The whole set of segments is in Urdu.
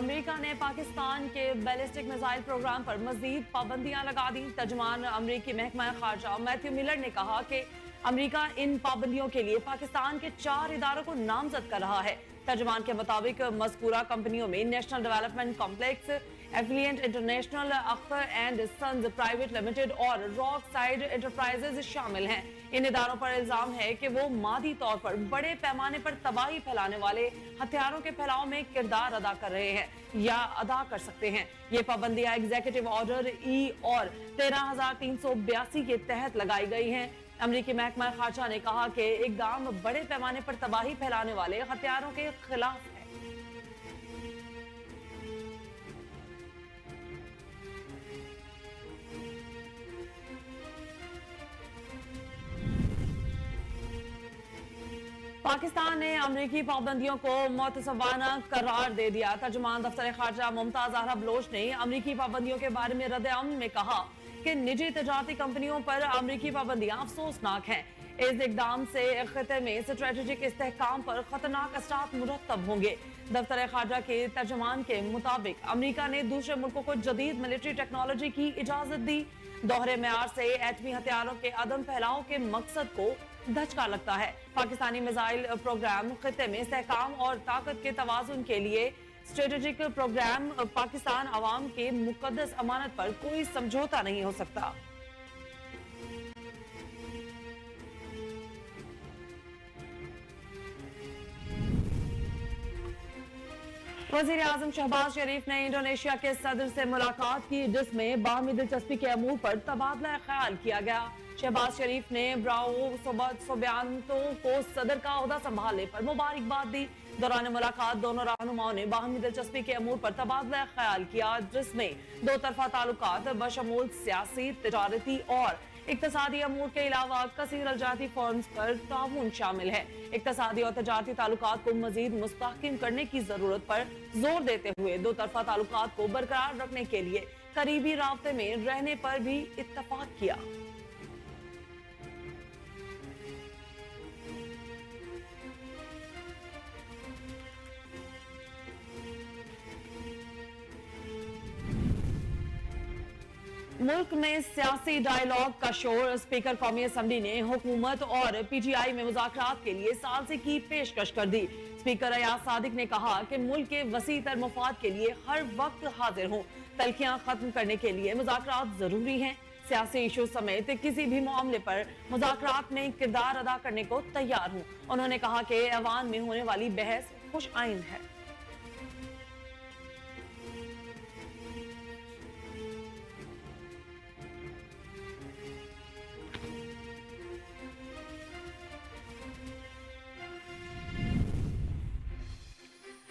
امریکہ نے پاکستان کے بیلسٹک میزائل پروگرام پر مزید پابندیاں لگا دی۔ ترجمان امریکی محکمہ خارجہ میتھیو ملر نے کہا کہ امریکہ ان پابندیوں کے لیے پاکستان کے 4 اداروں کو نامزد کر رہا ہے۔ ترجمان کے مطابق مذکورہ کمپنیوں میں National Development Complex, Affluent International, Akhtar and Sons Private Limited اور راک سائیڈ انٹرپرائزز شامل ہیں۔ ان اداروں پر الزام ہے کہ وہ مادی طور پر بڑے پیمانے پر تباہی پھیلانے والے ہتھیاروں کے پھیلاؤ میں کردار ادا کر رہے ہیں یا ادا کر سکتے ہیں۔ یہ پابندیاں ایگزیکٹو آرڈر ای اور 13382 کے تحت لگائی گئی ہیں۔ امریکی محکمہ خارجہ نے کہا کہ اقدام بڑے پیمانے پر تباہی پھیلانے والے ہتھیاروں کے خلاف ہے۔ پاکستان نے امریکی پابندیوں کو معتصبانہ قرار دے دیا۔ ترجمان دفتر خارجہ ممتاز زہرا بلوچ نے امریکی پابندیوں کے بارے میں رد عمل میں کہا کہ نجی تجارتی کمپنیوں پر امریکی پابندیاں افسوسناک ہیں۔ اس اقدام سے خطے میں اسٹریٹجک استحکام پر خطرناک اثرات مرتب ہوں گے۔ دفتر خارجہ کے ترجمان کے مطابق امریکہ نے دوسرے ملکوں کو جدید ملٹری ٹیکنالوجی کی اجازت دی۔ دوہرے معیار سے ایٹمی ہتھیاروں کے عدم پھیلاؤ کے مقصد کو دھچکا لگتا ہے۔ پاکستانی میزائل پروگرام خطے میں استحکام اور طاقت کے توازن کے لیے اسٹریٹجک پروگرام پاکستان عوام کے مقدس امانت پر کوئی سمجھوتا نہیں ہو سکتا۔ وزیر اعظم شہباز شریف نے انڈونیشیا کے صدر سے ملاقات کی، جس میں باہمی دلچسپی کے امور پر تبادلہ خیال کیا گیا۔ شہباز شریف نے براؤو سوبیانتو کو صدر کا عہدہ سنبھالنے پر مبارکباد دی۔ دوران ملاقات دونوں رہنماؤں نے باہمی دلچسپی کے امور پر تبادلہ خیال کیا، جس میں دو طرفہ تعلقات بشمول سیاسی، تجارتی اور اقتصادی امور کے علاوہ کثیر الجہتی فورمز پر تعاون شامل ہے۔ اقتصادی اور تجارتی تعلقات کو مزید مستحکم کرنے کی ضرورت پر زور دیتے ہوئے دو طرفہ تعلقات کو برقرار رکھنے کے لیے قریبی رابطے میں رہنے پر بھی اتفاق کیا۔ ملک میں سیاسی ڈائیلاگ کا شور۔ اسپیکر قومی اسمبلی نے حکومت اور پی ٹی آئی میں مذاکرات کے لیے ثالثی کی پیشکش کر دی۔ اسپیکر ایاز صادق نے کہا کہ ملک کے وسیع تر مفاد کے لیے ہر وقت حاضر ہوں۔ تلخیاں ختم کرنے کے لیے مذاکرات ضروری ہیں۔ سیاسی ایشو سمیت کسی بھی معاملے پر مذاکرات میں کردار ادا کرنے کو تیار ہوں۔ انہوں نے کہا کہ ایوان میں ہونے والی بحث خوش آئند ہے۔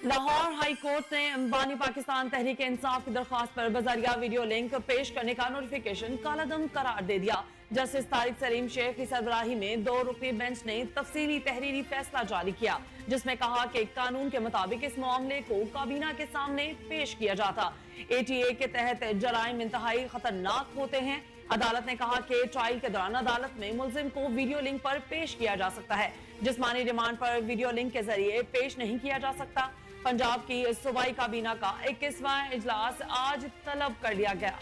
لاہور ہائی کورٹ نے بانی پاکستان تحریک انصاف کی درخواست پر بذریعہ ویڈیو لنک پیش کرنے کا نوٹیفیکیشن کالعدم قرار دے دیا۔ جسٹس طارق سلیم شیخ کی سربراہی میں 2 رکنی بینچ نے تفصیلی تحریری فیصلہ جاری کیا، جس میں کہا کہ قانون کے مطابق اس معاملے کو کابینہ کے سامنے پیش کیا جاتا۔ ATA کے تحت جرائم انتہائی خطرناک ہوتے ہیں۔ عدالت نے کہا کہ ٹرائل کے دوران عدالت میں ملزم کو ویڈیو لنک پر پیش کیا جا سکتا ہے، جسمانی ریمانڈ پر ویڈیو لنک کے ذریعے پیش نہیں کیا جا سکتا۔ پنجاب کی صوبائی کابینہ کا 21واں اجلاس آج طلب کر لیا گیا۔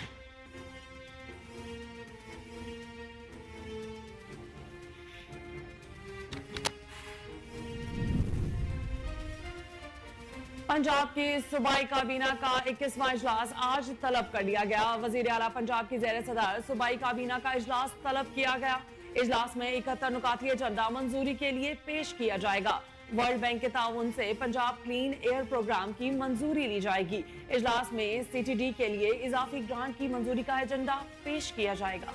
پنجاب کی صوبائی کابینہ کا 21واں اجلاس آج طلب کر لیا گیا۔ وزیر اعلیٰ پنجاب کی زیر صدر صوبائی کابینہ کا اجلاس طلب کیا گیا۔ اجلاس میں 71 نکاتی ایجنڈا منظوری کے لیے پیش کیا جائے گا۔ ورلڈ بینک کے تعاون سے پنجاب کلین ایئر پروگرام کی منظوری لی جائے گی۔ اجلاس میں CTD کے لیے اضافی گرانٹ کی منظوری کا ایجنڈا پیش کیا جائے گا۔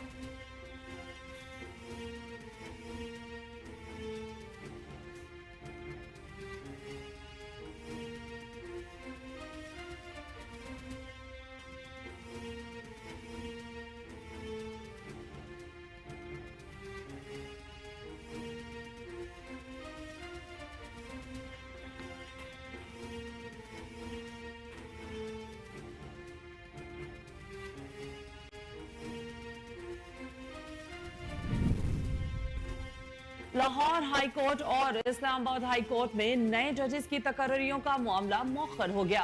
لاہور ہائی کورٹ اور اسلام آباد ہائی کورٹ میں نئے ججز کی تقرریوں کا معاملہ مؤخر ہو گیا۔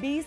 20